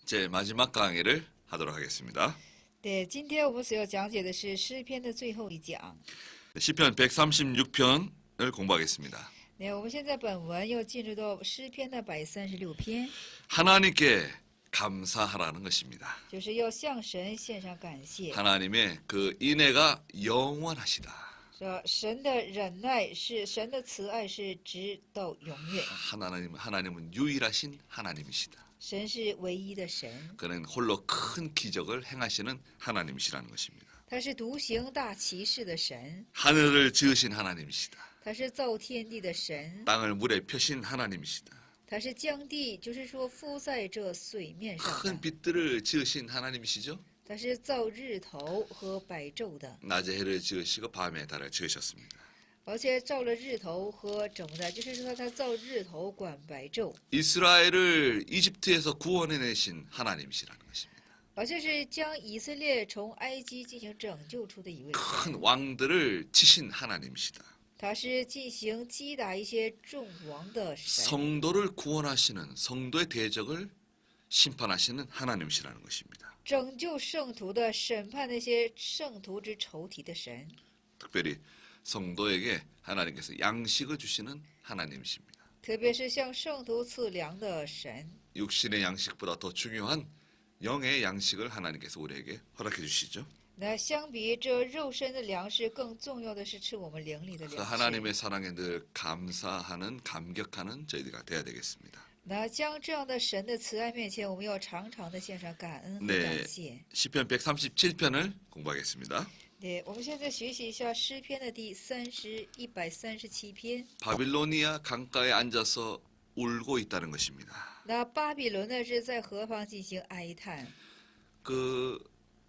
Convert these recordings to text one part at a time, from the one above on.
제 마지막 강의를 하도록 하겠습니다. 对，今天我们所要讲解的是诗篇的最后一讲。 시편 136편을 공부하겠습니다. 那我们现在本文又进入到诗篇的136篇， 하나님께 감사하라는 것입니다. 就是要向神献上感谢， 하나님의 그 인애가 영원하시다. 说神的忍耐是神的慈爱是直到永远， 하나님은 유일하신 하나님이시다. 神是唯一的神， 그는 홀로 큰 기적을 행하시는 하나님이시라는 것입니다. 他是独行大奇事的神， 하늘을 지으신 하나님이시다. 他是造天地的神， 땅을 물에 펴신 하나님이시다. 他是将地，就是说覆在这水面上 큰 的， 빛들을 지으신 하나님이시죠. 他是造日头和白昼的， 낮에 해를 지으시고 밤에 달을 지으셨습니다. 而且造了日头和怎么的，就是说他造日头管白昼， 이스라엘을 이집트에서 구원해내신 하나님이시라는 것입니다. 而且是将以色列从埃及进行拯救出的一位 큰 神， 왕들을 치신 하나님이시다. 他是进行击打一些众王的神， 성도를 구원하시는 성도의 대적을 심판하시는 하나님이시라는 것입니다. 拯救圣徒的审判那些圣徒之仇敌的神， 특별히 성도에게 하나님께서 양식을 주시는 하나님이십니다. 特别是向圣徒赐粮的神。 육신의 양식보다 더 중요한 영의 양식을 하나님께서 우리에게 허락해 주시죠. 那相比这肉身的粮食，更重要的是吃我们灵里的 그 粮食。 하나님의 사랑에 늘 감사하는 감격하는 저희가 돼야 되겠습니다. 那将这样的神的慈爱面前，我们要常常的献上感恩和 네 感谢。 시편 137편을 공부하겠습니다. 对，我们现在学习一下诗篇的137篇。 바빌로니아 강가에 앉아서 울고 있다는 것입니다. 那巴比伦呢是在河旁进行哀叹， 그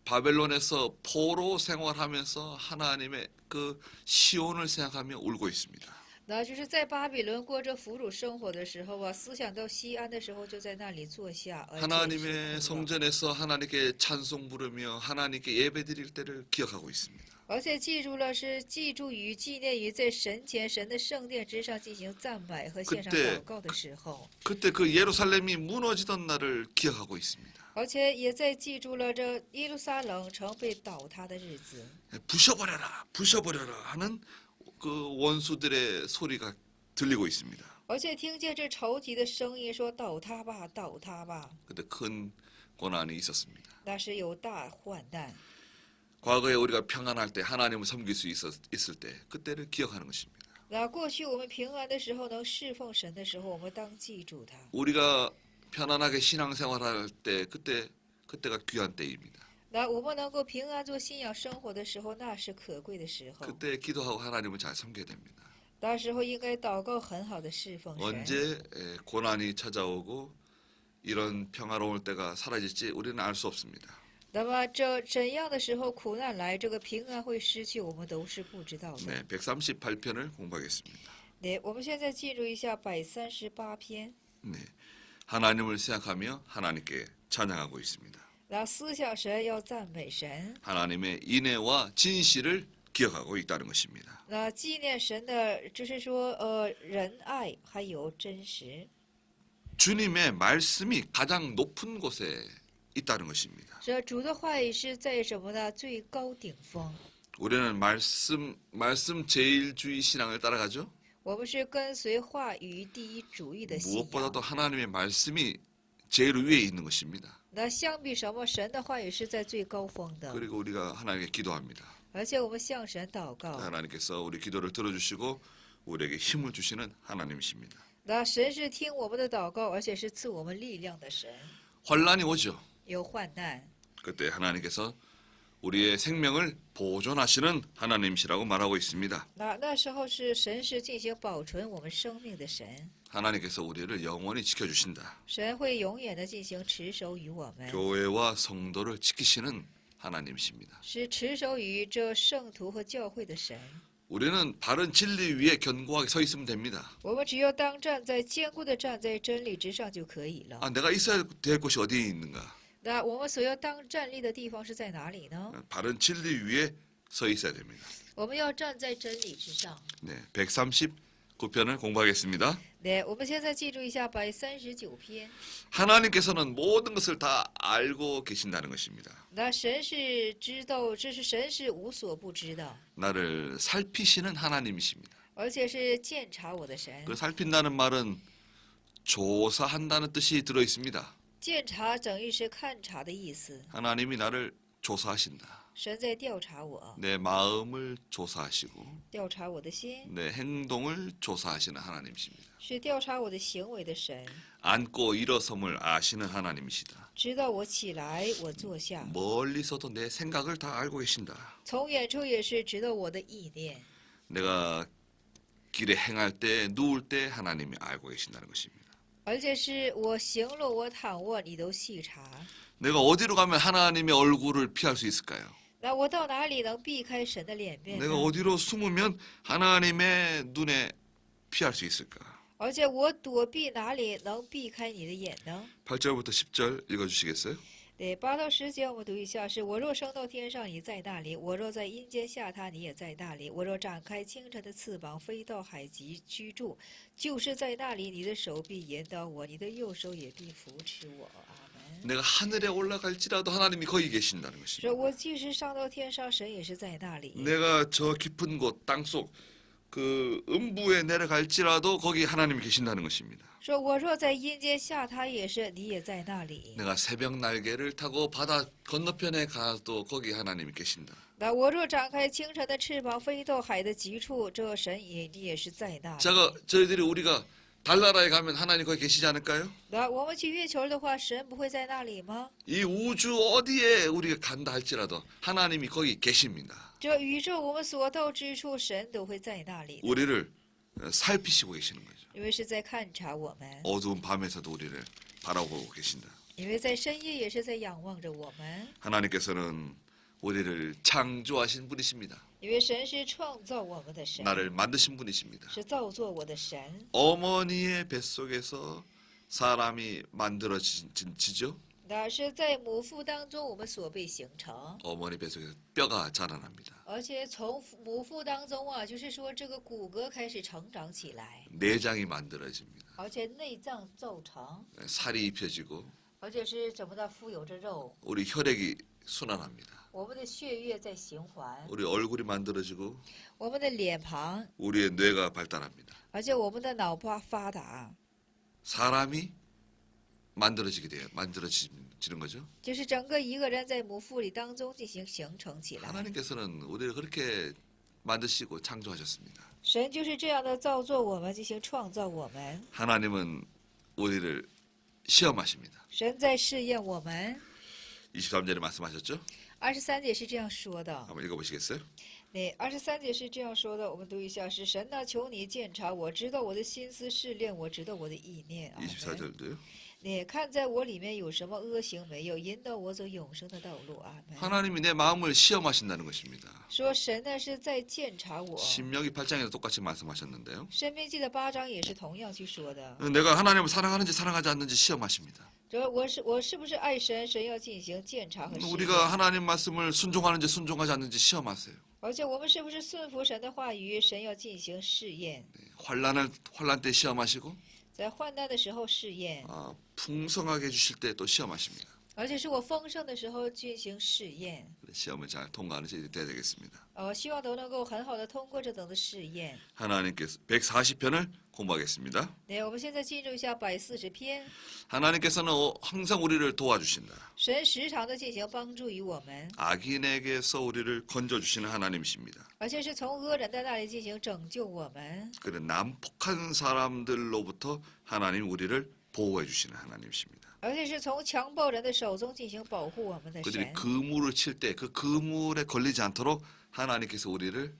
바벨론에서 포로 생활하면서 하나님의 그 시온을 생각하며 울고 있습니다. 那就是在巴比伦过着俘虏生活的时候啊，思想到西安的时候，就在那里坐下，而且是 하나님의 哭了 성전에서 하나님께 찬송 부르며 하나님께 예배드릴 때를 기억하고 있습니다. 而且记住了是记住与纪念于在神前神的圣殿之上进行赞美和献上 그때 祷告的时候， 그때 그 예루살렘이 무너지던 날을 기억하고 있습니다. 而且也在记住了这耶路撒冷城被倒塌的日子。 부셔버려라, 부셔버려라 하는 그 원수들의 소리가 들리고 있습니다. 而且听见这仇敌的声音说：“倒塌吧，倒塌吧！” 그때 큰 고난이 있었습니다. 那是有大患难。 과거에 우리가 평안할 때 하나님을 섬길 수 있을 때 그때를 기억하는 것입니다. 那过去我们平安的时候，能侍奉神的时候，我们当记住他。 우리가 편안하게 신앙생활할 때 그때가 귀한 때입니다. 那我们能够平安做信仰生活的时候，那是可贵的时候。 그때 기도하고 하나님을 잘 섬겨야 됩니다. 那时候应该祷告很好的侍奉神。 언제 고난이 찾아오고 이런 평화로울 때가 사라질지 우리는 알 수 없습니다. 那么这怎样的时候苦难来，这个平安会失去，我们都是不知道的。 네, 138편을 공부하겠습니다. 对，我们现在进入一下138篇。 네, 하나님을 생각하며 하나님께 찬양하고 있습니다. 那思想神要赞美神， 하나님의 인애와 진실을 기억하고 있다는 것입니다. 那纪念神的，就是说仁爱还有真实。 주님의 말씀이 가장 높은 곳에 있다는 것입니다. 这主的话语是在什么呢？最高顶峰。 우리는 말씀 제일주의 신앙을 따라가죠. 我们是跟随话语第一主义的信仰。 무엇보다도 하나님의 말씀이 제일 위에 있는 것입니다. 那相比什么，神的话语是在最高峰的。 그리고 우리가 하나님께 기도합니다. 而且我们向神祷告， 하나님께서 우리 기도를 들어주시고 우리에게 힘을 주시는 하나님이십니다. 那神是听我们的祷告，而且是赐我们力量的神。 환란이 오죠. 有患难， 그때 하나님께서 우리의 생명을 보존하시는 하나님이시라고 말하고 있습니다. 那时候是神是进行保存我们生命的神， 하나님께서 우리를 영원히 지켜주신다. 神会永远的进行持守于我们， 교회와 성도를 지키시는 하나님이십니다. 是持守于这圣徒和教会的神。 우리는 바른 진리 위에 견고하게 서 있으면 됩니다. 我们只要当站在坚固的站在真理之上就可以了。 내가 있어야 될 곳이 어디에 있는가? 那我们所要当站立的地方是在哪里呢？ 바른 진리 위에 서 있어야 됩니다. 我们要站在真理之上。 네, 139 9편을 공부하겠습니다. 对，我们现在记住一下139篇。 하나님께서는 모든 것을 다 알고 계신다는 것입니다. 那神是知道，这是神是无所不知的， 나를 살피시는 하나님이십니다. 而且是鉴察我的神。 그 살핀다는 말은 조사한다는 뜻이 들어 있습니다. 鉴察等于是勘察的意思， 하나님이 나를 조사하신다. 神在调查我， 내 마음을 조사하시고 调查我的心， 내 행동을 조사하시는 하나님이십니다. 是调查我的行为的神， 앉고 일어섬을 아시는 하나님이시다. 知道我起来，我坐下， 멀리서도 내 생각을 다 알고 계신다. 从远处也是知道我的意念。 내가 길에 행할 때 누울 때 하나님이 알고 계신다는 것입니다. 而且是我行路，我躺卧，你都细察。 내가 어디로 가면 하나님의 얼굴을 피할 수 있을까요? 那我到哪里能避开神的脸面呢？ 내가 어디로 숨으면 하나님의 눈에 피할 수 있을까? 而且我躲避哪里能避开你的眼呢？ 8절부터 10절 읽어주시겠어요? 对，8到10节我们读一下：是我若升到天上，你在那里；我若在阴间下榻，你也在那里；我若展开清晨的翅膀，飞到海极居住，就是在那里，你的手必引导我，你的右手也必扶持我。阿门。 내가 하늘에 올라갈지라도 하나님이 거기 계신다는 说 것입니다. 我即使上到天上，神也是在那里。 내가 저 깊은 곳 땅속 그 음부에 내려갈지라도 거기 하나님이 계신다는 것입니다. 说我若在阴间下榻，也是你也在那里。 내가 새벽 날개를 타고 바다 건너편에 가도 거기 하나님이 계신다. 那我若展开清晨的翅膀，飞到海的极处，这神你也是在那里。 자가 저희들이 우리가 달나라에 가면 하나님 거기 계시지 않을까요? 那我们去月球的话，神不会在那里吗？ 이 우주 어디에 우리가 간다 할지라도 하나님이 거기 계십니다. 这宇宙我们所到之处，神都会在那里的， 우리를 살피시고 계시는 거죠. 因为是在看察我们， 어두운 밤에서도 우리를 바라보고 계신다. 因为在深夜也是在仰望着我们， 하나님께서는 우리를 창조하신 분이십니다. 因为神是创造我们的神， 나를 만드신 분이십니다. 是造作我的神。 어머니의 뱃속에서 사람이 만들어지죠. 那是在母腹当中我们所被形成， 어머니 뱃속에서 뼈가 자라납니다. 而且从母腹当中啊，就是说这个骨骼开始成长起来， 내장이 만들어집니다. 而且内脏造成， 살이 입혀지고 而且是怎么的富有着肉， 우리 혈액이 순환합니다. 我们的血液在循环， 우리 얼굴이 만들어지고 我们的脸庞， 우리의 뇌가 발달합니다. 而且我们的脑波发达， 사람이 만들어지는 거죠. 就是整个一个人在母腹里当中进行形成起来。 하나님께서는 우리를 그렇게 만드시고 창조하셨습니다. 神就是这样的造作我们，进行创造我们。 하나님은 우리를 시험하십니다. 神在试验我们。 23절에 말씀하셨죠? 23节是这样说的， 한번 읽어보시겠어요? 那23节是这样说的，我们读一下：是神呐，求你鉴察我，知道我的心思，试炼我，知道我的意念。阿门。 24절도요. 你看在我里面有什么恶行没有，引导我走永生的道路。阿门。 하나님이 내 마음을 시험하신다는 것입니다. 说神呢是在鉴察我。 신명기 8장에도 똑같이 말씀하셨는데요. 申命记的8章也是同样去说的。 내가 하나님을 사랑하는지 사랑하지 않는지 시험하십니다. 这我是不是爱神？神要进行鉴察和试验。 우리가 하나님 말씀을 순종하는지 순종하지 않는지 시험하세요. 而且我们是不是顺服神的话语？神要进行试验， 환란 때 시험하시고 在患难的时候试验， 풍성하게 해주실 때 또 시험하십니다. 而且是我丰盛的时候进行试验。 시험을 잘 통과하는 저희들이 돼야 되겠습니다. 希望都能够很好的通过这等的试验。 하나님께서 140편을 공부하겠습니다. 对，我们现在进入一下140篇。 하나님께서는 항상 우리를 도와주신다. 神时常的进行帮助于我们， 악인에게서 우리를 건져주시는 하나님이십니다. 而且是从恶人的那里进行拯救我们。 그런 난폭한 사람들로부터 하나님 우리를 보호해 주시는 하나님이십니다. 而且是从强暴人的手中进行保护我们的 그들이 神。 그물을 칠 때 그 그물에 걸리지 않도록 하나님께서 우리를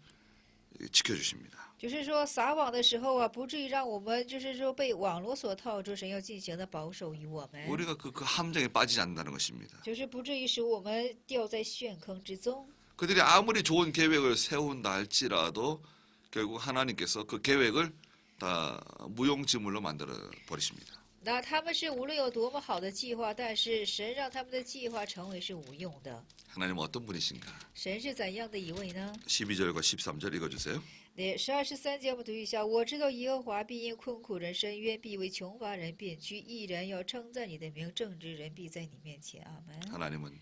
지켜주십니다. 就是说撒网的时候啊，不至于让我们就是说被网络所套住，神要进行的保守于我们， 우리가 그 함정에 빠지지 않는다는 것입니다. 就是不至于使我们掉在陷坑之中。 그들이 아무리 좋은 계획을 세운다 할지라도 결국 하나님께서 그 계획을 다 무용지물로 만들어 버리십니다. 那他们是无论有多么好的计划，但是神让他们的计划成为是无用的。 하나님은 어떤 분이신가? 神是怎样的一位呢？ 12절과 13절 읽어주세요. 对12、13节我们读一下。我知道耶和华必因困苦人伸冤，必为穷乏人辩屈。义人要称赞你的名，正直人必在你面前。阿门。 하나님은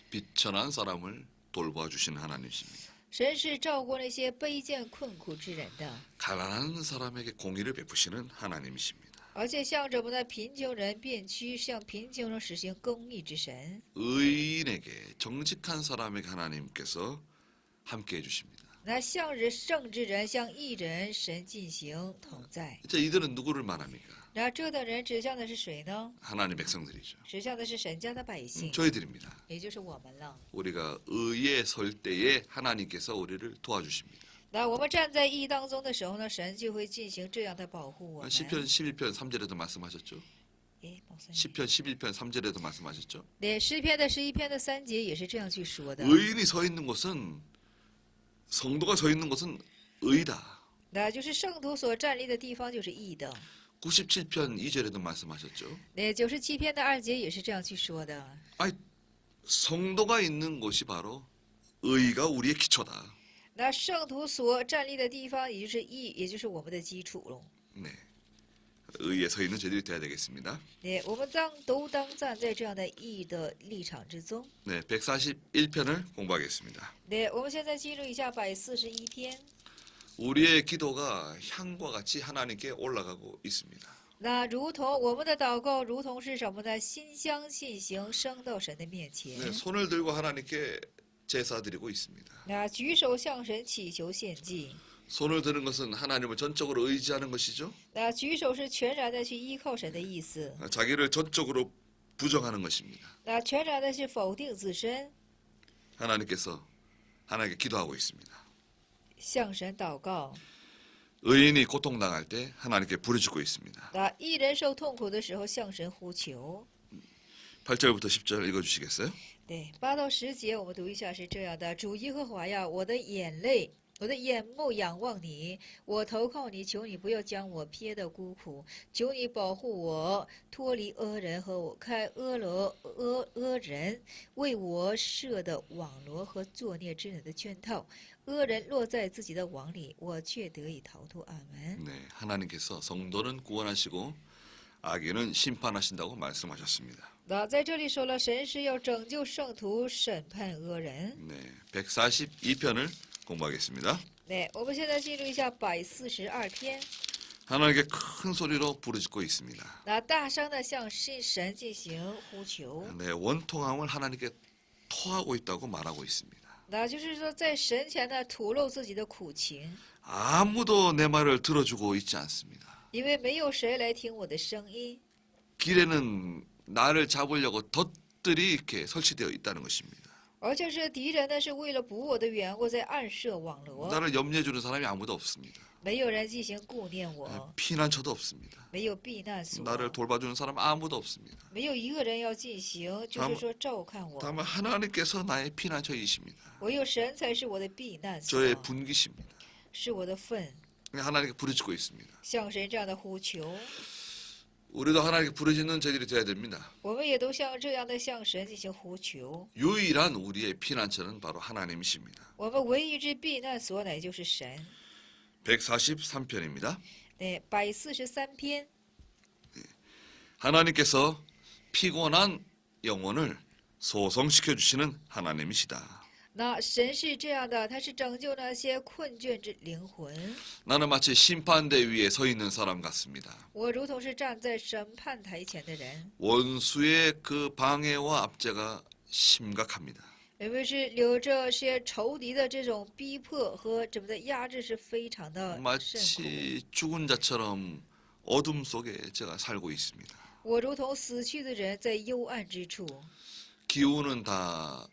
비천한 사람을 돌봐주시는 하나님이십니다. 神是照顾那些卑贱困苦之人的， 가난한 사람에게 공의를 베푸시는 하나님이십니다. 而且向着我们的贫穷人辩屈，向贫穷人实行公义之神。 의인에게 정직한 사람에게 하나님께서 함께해 주십니다. 那向着正直人，向义人，神进行同在。 이제 이들은 누구를 말합니까? 那这等人指向的是谁呢？ 하나님 백성들이죠. 指向的是神家的百姓， 저희들입니다. 也就是我们了。 우리가 의에 설 때에 하나님께서 우리를 도와주십니다. 那我们站在义当中的时候呢，神就会进行这样的保护我们。 시편 11편 3절에도 말씀하셨죠. 诶，保森 시편 11편 3절에도 말씀하셨죠. 对，诗篇的11篇的3节也是这样去说的。 의인이 서 있는 곳은 성도가 서 있는 곳은 의다. 那就是圣徒所站立的地方就是义的。 97편 2절에도 말씀하셨죠. 对，97篇的2节也是这样去说的。 성도가 있는 곳이 바로 의가 우리의 기초다. 那圣徒所站立的地方，也就是义，也就是我们的基础喽。 네. 의에 서 있는 저희들이 돼야 되겠습니다. 对，我们都当站在这样的义的立场之中。 네, 141편을 공부하겠습니다. 对，我们现在进入一下141篇。 우리의 기도가 향과 같이 하나님께 올라가고 있습니다. 那如同我们的祷告，如同是什么呢？心相信行，升到神的面前。 네, 손을 들고 하나님께 제사 드리고 있습니다. 那举手向神祈求献祭。 손을 드는 것은 하나님을 전적으로 의지하는 것이죠. 那举手是全然的去依靠神的意思。 자기를 전적으로 부정하는 것입니다. 那全然的是否定自身， 하나님께서 하나님께 기도하고 있습니다. 向神祷告。 의인이 고통당할 때 하나님께 부르짖고 있습니다. 那一人受痛苦的时候，向神呼求。 8절부터 10절 읽어주시겠어요? 对，8到10节我们读一下，是这样的：主耶和华呀，我的眼泪，我的眼目仰望你，我投靠你，求你不要将我撇得孤苦，求你保护我，脱离恶人和我开恶人为我设的网罗和作孽之人的圈套。恶人落在自己的网里，我却得以逃脱。阿门。 네, 하나님께서 성도는 구원하시고 악인은 심판하신다고 말씀하셨습니다. 那在这里说了，神是要拯救圣徒，审判恶人。 네, 142편을 공부하겠습니다. 对，我们现在进入一下142篇。 하나님께 큰 소리로 부르짖고 있습니다. 那大声的向神进行呼求， 네, 원통함을 하나님께 토하고 있다고 말하고 있습니다. 那就是说在神前呢吐露自己的苦情， 아무도 내 말을 들어주고 있지 않습니다. 因为没有谁来听我的声音。 길에는 나를 잡으려고 덫들이 이렇게 설치되어 있다는 것입니다. 而且是敌人呢是为了捕我的缘故在暗设网罗， 나를 염려해 주는 사람이 아무도 없습니다. 没有人进行顾念我， 피난처도 없습니다. 没有避难所， 나를 돌봐주는 사람 아무도 없습니다. 没有一个人要进行，就是说照看我。 다만 하나님께서 나의 피난처이십니다. 唯有神才是我的避难所， 저의 분기십니다. 是我的份。 하나님께 부르짖고 있습니다. 向神这样的呼求， 우리도 하나님께 부르짖는 저희들이 되어야 됩니다. 我们也都像这样的向神进行呼求。 유일한 우리의 피난처는 바로 하나님이십니다. 我们唯一之避难所乃就是神。 143편입니다. 对，143篇。 하나님께서 피곤한 영혼을 소성시켜 주시는 하나님이시다. 那神是这样的，他是拯救那些困倦之灵魂。 나는 마치 심판대 위에 서 있는 사람 같습니다. 我如同是站在审判台前的人， 원수의 그 방해와 압제가 심각합니다. 因为是有这些仇敌的这种逼迫和怎么的压制是非常的甚苦。 마치 죽은 자처럼 어둠 속에 제가 살고 있습니다. 我如同死去的人在幽暗之处， 기운은 다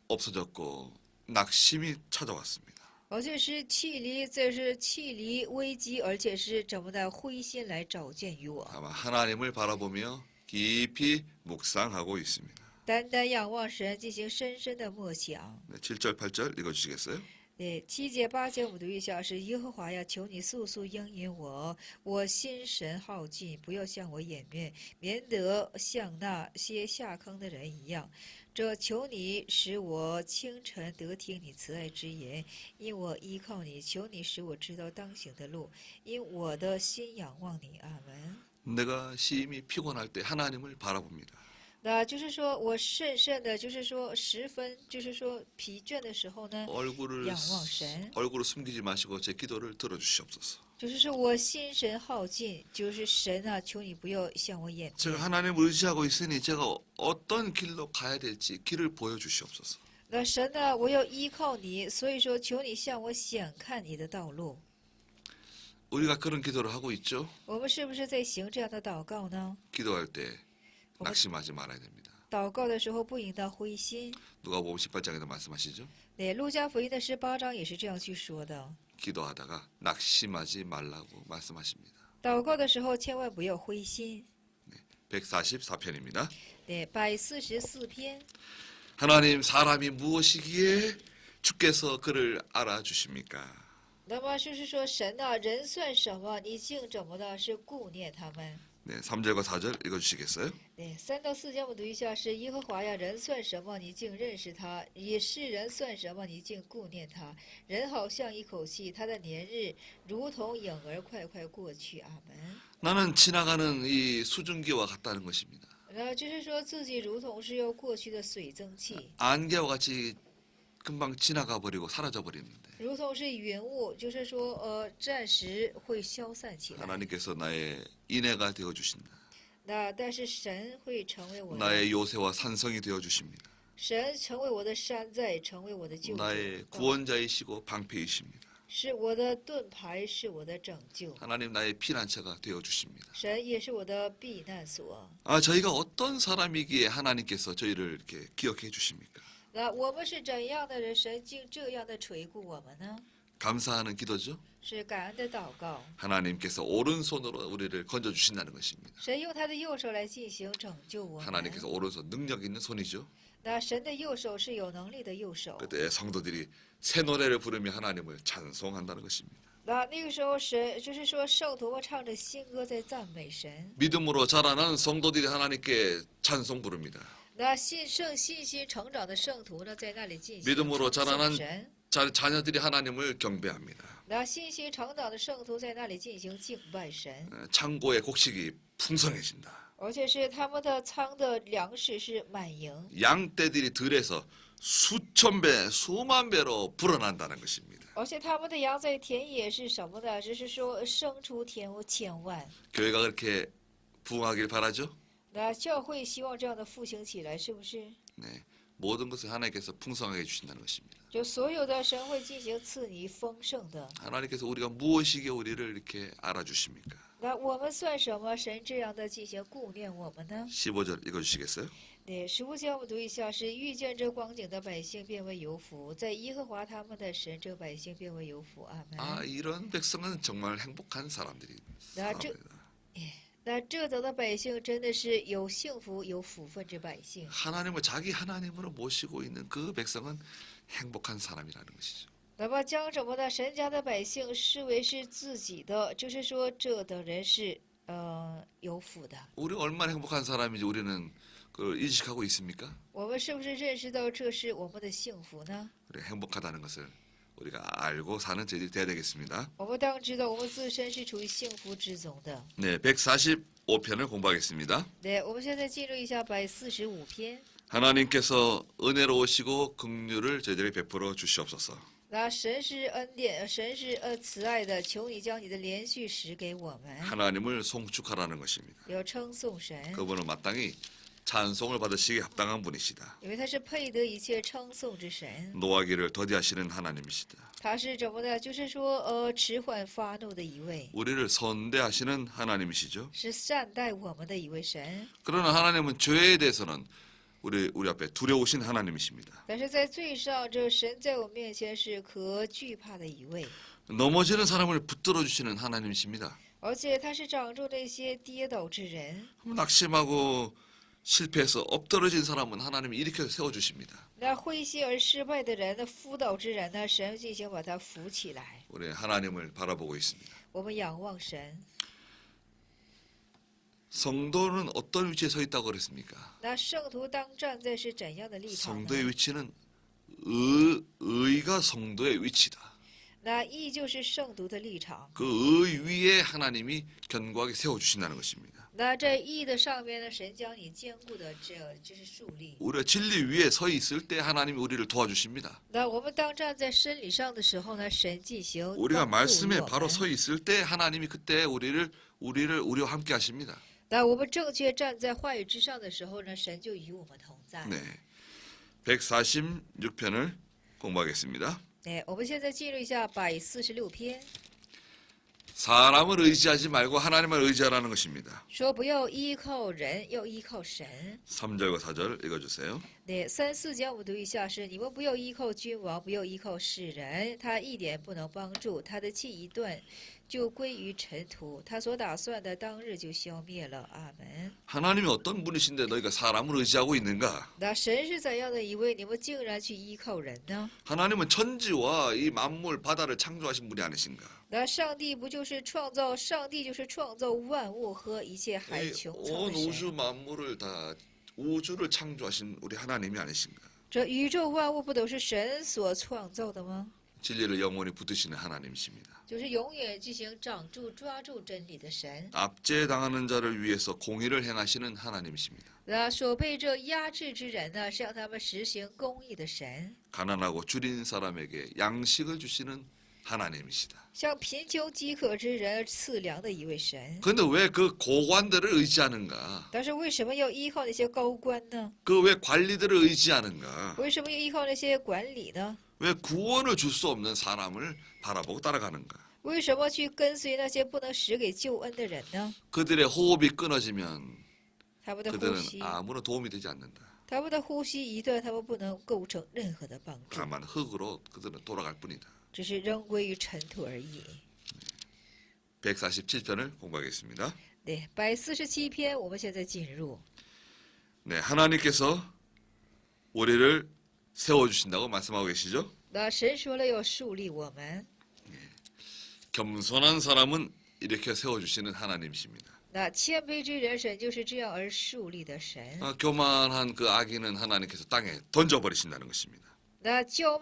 없어졌고 낙심이 찾아왔습니다. 而且是气离，这是气离危机，而且是怎么的灰心来找见于我。 아마 하나님을 바라보며 깊이 묵상하고 있습니다. 单单仰望神，进行深深的默想。 네, 7절 8절 읽어주시겠어요? 7节8节我们读一下，是耶和华呀，求你速速应允我，我心神耗尽，不要向我掩面，免得像那些下坑的人一样。这求你使我清晨得听你慈爱之言，因我依靠你，求你使我知道当行的路，因我的心仰望你。阿门。 내가 심히 피곤할 때 하나님을 바라봅니다. 那就是说我深深的，就是说十分，就是说疲倦的时候呢， 얼굴을 仰望神。 얼굴을 숨기지 마시고 제 기도를 들어주시옵소서. 就是说我心神耗尽，就是神啊，求你不要向我掩 제가 面。 하나님을 의지하고 있으니 제가 어떤 길로 가야 될지 길을 보여주시옵소서. 那神呢，我要依靠你，所以说求你向我显看你的道路。 우리가 그런 기도를 하고 있죠. 我们是不是在行这样的祷告呢？ 기도할 때 낙심하지 말아야 됩니다. 祷告的时候不应当灰心。 누가복음 18장에도 말씀하시죠. 路加福音的18章也是这样去说的。 기도하다가 낙심하지 말라고 말씀하십니다. 祷告的时候千万不要灰心。 144편입니다. 144篇。 하나님 사람이 무엇이기에 주께서 그를 알아주십니까? 那么就是说，神啊，人算什么？你竟怎么的是顾念他们？ 네, 3절과 4절 읽어주시겠어요? 3到4节我们读一下，是耶和华呀，人算什么？你竟认识他；也是人算什么？你竟顾念他。人好像一口气，他的年日如同影儿，快快过去。阿门。 나는 지나가는 이 수증기와 같다는 것입니다. 然后就是说自己如同是要过去的水蒸气， 안개와 같이 금방 지나가 버리고 사라져 버리는데 如同是云雾，就是说暂时会消散起来。 하나님께서 나의 인애가 되어 주신다. 但是神会成为我的， 나의 요새와 산성이 되어 주십니다. 神成为我的山寨，成为我的救主， 나의 구원자이시고 방패이십니다. 是我的盾牌，是我的拯救。 하나님 나의 피난처가 되어 주십니다. 神也是我的避难所。 저희가 어떤 사람이기에 하나님께서 저희를 이렇게 기억해 주십니까? 那我们是怎样的人，神竟这样的垂顾我们呢？ 감사하는 기도죠. 是感恩的祷告。 하나님께서 오른손으로 우리를 건져 주신다는 것입니다. 神用他的右手来进行拯救我们。 하나님께서 오른손 능력 있는 손이죠. 那神的右手是有能力的右手。 그때 성도들이 새 노래를 부르며 하나님을 찬송한다는 것입니다. 那个时候神就是说圣徒们唱着新歌在赞美神。 믿음으로 자라난 성도들이 하나님께 찬송 부릅니다. 那信心成长的圣徒呢，在那里进行 믿음으로 称 자라난 颂神。 자녀들이 하나님을 경배합니다. 那信心成长的圣徒在那里进行敬拜神， 창고의 곡식이 풍성해진다. 而且是他们的仓的粮食是满盈， 양떼들이 들에서 수천 배, 수만 배로 불어난다는 것입니다. 而且他们的羊在田野是什么呢？就是说生出千万。 교회가 그렇게 부흥하길 바라죠? 那教会希望这样的复兴起来，是不是？ 네, 모든 것을 하나님께서 풍성하게 주신다는 것입니다. 就所有的神会进行赐你丰盛的。 하나님께서 우리가 무엇이기에 우리를 이렇게 알아주십니까? 那我们算什么？神这样的进行顾念我们呢？ 15절 읽어주시겠어요? 对，15节我们读一下，是遇见这光景的百姓变为有福，在耶和华他们的神，这百姓变为有福。阿门。 이런 백성은 정말 행복한 사람들이 사람이다. 那这等的百姓真的是有幸福、有福分之百姓。 하나님을 자기 하나님으로 모시고 있는 그 백성은 행복한 사람이라는 것이죠. 那么将什么呢？神家的百姓视为是自己的，就是说这等人是有福的。 우리 얼마나 행복한 사람인지 우리는 그걸 인식하고 있습니까? 我们是不是认识到这是我们的幸福呢？ 우리 행복하다는 것을 우리가 알고 사는 저희들이 돼야 되겠습니다. 我们当知道我们自身是处于幸福之中的。 네, 145편을 공부하겠습니다. 对，我们现在进入一下145篇。 하나님께서 은혜로우시고 긍휼을 저희들에게 베풀어 주시옵소서. 那神是恩典，神是慈爱的，求你将你的连续使给我们， 하나님을 송축하라는 것입니다. 要称颂神， 그분은 마땅히 찬송을 받으시기에 합당한 분이시다. 因为他是配得一切称颂之神。 노하기를 더디하시는 하나님이시다. 他是怎么的？就是说迟缓发怒的一位， 우리를 선대하시는 하나님이시죠. 是善待我们的一位神。 그러나 하나님은 죄에 대해서는 우리 앞에 두려우신 하나님이십니다. 但是在罪上，这神在我面前是可惧怕的一位， 넘어지는 사람을 붙들어 주시는 하나님이십니다. 而且他是掌住那些跌倒之人。 낙심하고 실패해서 엎드러진 사람은 하나님이 일으켜 세워 주십니다. 那灰心而失败的人，那辅导之人呢，神进行把他扶起来。 우리 하나님을 바라보고 있습니다. 我们仰望神。 성도는 어떤 위치에 서 있다고 그랬습니까? 那圣徒当站在是怎样的立场呢？ 성도의 위치는 의가 성도의 위치다. 那义就是圣徒的立场。 그 의 위에 하나님이 견고하게 세워 주신다는 것입니다. 那在义的上面呢，神将你坚固的这是树立。 우리가 진리 위에 서 있을 때 하나님이 우리를 도와주십니다. 那我们当站在真理上的时候呢，神进行 우리가 帮助 말씀에 我 바로 们。 서 있을 때 하나님이 그때 우리와 함께 하십니다. 那我们正确站在话语之上的时候呢，神就与我们同在。 네. 146편을 공부하겠습니다. 哎，我们现在进入一下146篇， 사람을 의지하지 말고 하나님을 의지하라는 것입니다. 说不要依靠人，要依靠神。 3절과 4절 읽어주세요. 对3、4节我们读一下是：你们不要依靠君王，不要依靠世人，他一点不能帮助，他的气一断就归于尘土，他所打算的当日就消灭了。阿门。 하나님이 어떤 분이신데 너희가 사람을 의지하고 있는가? 那神是怎样的一位？你们竟然去依靠人呢？ 하나님은 천지와 이 만물 바다를 창조하신 분이 아니신가? 那上帝不就是创造？上帝就是创造万物和一切海 이 穹苍 온 的神。 우주 만물을 다 우주를 창조하신 우리 하나님이 아니신가? 这宇宙万物不都是神所创造的吗？ 진리를 영원히 붙드시는 하나님이십니다. 就是永远进行掌住、抓住真理的神。 압제당하는 자를 위해서 공의를 행하시는 하나님이십니다. 那所被这压制之人呢，是让他们实行公义的神， 가난하고 줄인 사람에게 양식을 주시는 하나님이시다. 向贫穷饥渴之人赐粮的一位神。 그런데 왜 그 고관들을 의지하는가? 但是为什么要依靠那些高官呢？ 그 왜 관리들을 의지하는가? 为什么要依靠那些管理呢？ 왜 구원을 줄 수 없는 사람을 바라보고 따라가는가? 为什么去跟随那些不能使给救恩的人呢？ 그들의 호흡이 끊어지면 他们的呼 그들은 吸， 아무런 도움이 되지 않는다. 他们的呼吸一断，他们不能构成任何的帮助， 다만 흙으로 그들은 돌아갈 뿐이다. 只是扔归于尘土而已。 147편을 공부하겠습니다. 对，147篇，我们现在进入。 네, 하나님께서 우리를 세워 주신다고 말씀하고 계시죠? 那神说了要树立我们， 겸손한 사람은 이렇게 세워 주시는 하나님이십니다. 那谦卑之人，神就是这样而树立的神。 교만한 그 악인은 하나님께서 땅에 던져 버리신다는 것입니다. 那骄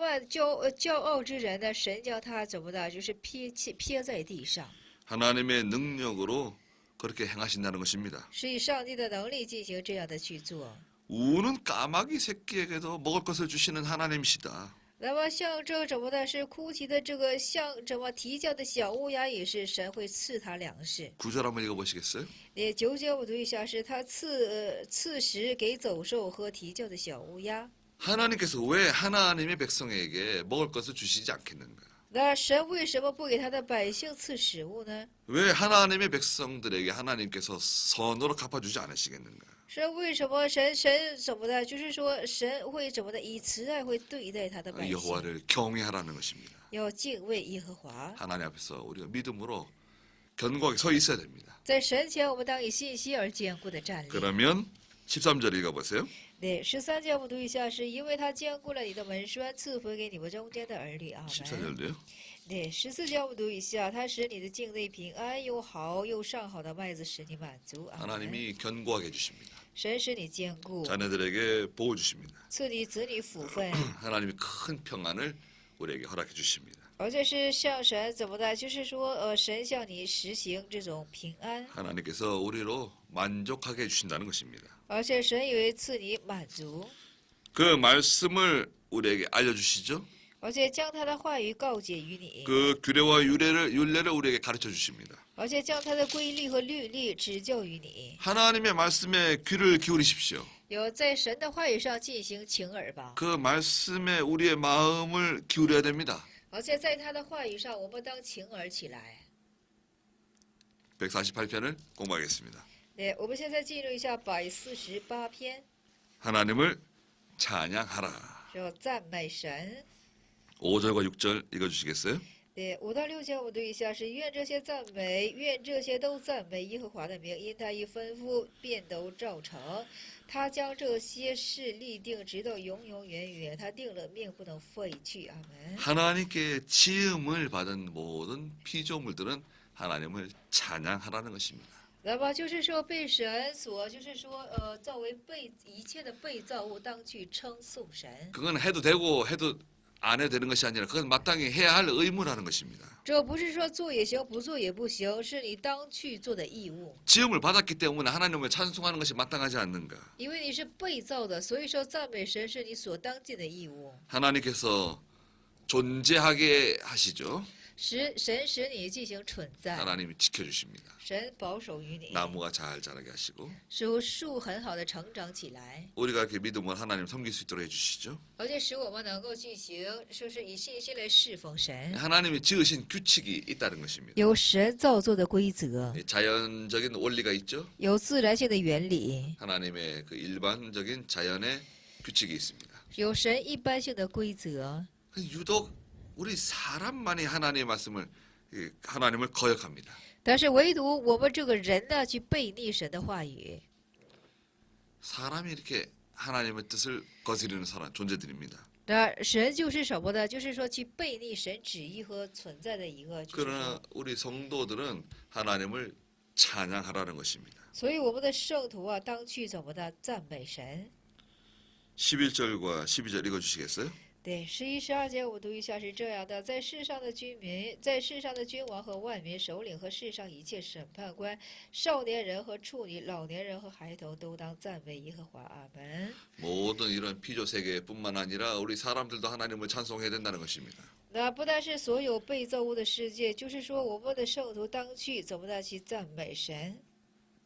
傲之人呢，神将他怎么的，就是撇在地上， 하나님의 능력으로 그렇게 행하신다는 것입니다. 是以上帝的能力进行这样的去做。 우는 까마귀 새끼에게도 먹을 것을 주시는 하나님이시다. 那么像这怎么的，是哭泣的这个像怎么啼叫的小乌鸦，也是神会赐他粮食。 9절 한번 읽어보시겠어요? 也9节我读一下，是他赐食给走兽和啼叫的小乌鸦。 하나님께서 왜 하나님의 백성에게 먹을 것을 주시지 않겠는가? 那神为什么不给他的百姓赐食物呢？ 왜 하나님의 백성들에게 하나님께서 선으로 갚아주지 않으시겠는가? 是为什么神怎么的？就是说神会怎么的，以慈爱会对待他的百姓， 여호와를 경외하라는 것입니다. 要敬畏耶和华。 하나님 앞에서 우리가 믿음으로 견고하게 서 있어야 됩니다. 在神前，我们当以信心而坚固的站立。 그러면 13절 읽어보세요. 对13节我们读一下，是因为他坚固了你的门栓，赐福给你们中间的儿女。阿门。 14절도요. 对14节我们读一下，他使你的境内平安，又好又上好的麦子使你满足。阿门。 하나님이 견고하게 해주십니다. 神使你坚固， 자녀들에게 보호 주십니다. 赐你子女福分， 하나님이 큰 평안을 우리에게 허락해 주십니다. 而且是向神怎么的？就是说，神向你实行这种平安， 하나님께서 우리로 만족하게 해주신다는 것입니다. 而且神也会赐你满足， 그 말씀을 우리에게 알려주시죠. 而且将他的话语告解于你， 그 규례와 율례를 우리에게 가르쳐 주십니다. 而且将他的规律和律例指教于你。 하나님의 말씀에 귀를 기울이십시오. 有在神的话语上进行请耳吧， 그 말씀에 우리의 마음을 기울여야 됩니다. 而且在他的话语上，我们当请耳起来。 148편을 공부하겠습니다. 对，我们现在进入一下148篇， 하나님을 찬양하라. 说赞美神。 5절과 6절 읽어주시겠어요? 对，5到6节我们读一下是愿这些赞美，愿这些都赞美耶和华的名，因他一吩咐便都照成。他将这些事立定，直到永永远远。他定了命，不能废去。阿门。 하나님께 지음을 받은 모든 피조물들은 하나님을 찬양하라는 것입니다. 那么就是说，被神所，就是说，造为一切的被造物，当去称颂神。 그건 해도 되고 해도 안 해도 되는 것이 아니라 그건 마땅히 해야 할 의무라는 것입니다. 这不是说做也行，不做也不行，是你当去做的义务。 지음을 받았기 때문에 하나님을 찬송하는 것이 마땅하지 않는가? 因为你是被造的，所以说赞美神是你所当尽的义务。 하나님께서 존재하게 하시죠. 神使你进行存在， 하나님이 지켜주십니다. 神保守于你， 나무가 잘 자라게 하시고 使树很好的成长起来， 우리가 이렇게 믿음으로 하나님 섬길 수 있도록 해주시죠. 而且使我们能够进行，说是以信心来侍奉神。 하나님이 지으신 규칙이 있다는 것입니다. 有神造作的规则， 자연적인 원리가 있죠. 有自然性的原理， 하나님의 그 일반적인 자연의 규칙이 있습니다. 有神一般性的规则。 유독 우리 사람만이 하나님의 말씀을 하나님을 거역합니다. 但是唯独我们这个人呢，去背逆神的话语。 사람이 이렇게 하나님의 뜻을 거스르는 사람 존재들입니다. 那神就是什么呢？就是说去背逆神旨意和存在的一个。就是说 그러나 우리 성도들은 하나님을 찬양하라는 것입니다. 所以我们的圣徒啊，当去怎么的赞美神。 11절과 12절 읽어주시겠어요? 对，11、12节我读一下是这样的：在世上的居民，在世上的君王和万民首领和世上一切审判官、少年人和处女、老年人和孩童，都当赞美耶和华。阿门。 모든 이런 피조 세계뿐만 아니라 우리 사람들도 하나님을 찬송해야 된다는 것입니다. 那不但是所有被造物的世界，就是说我们的圣徒当去怎么的去赞美神。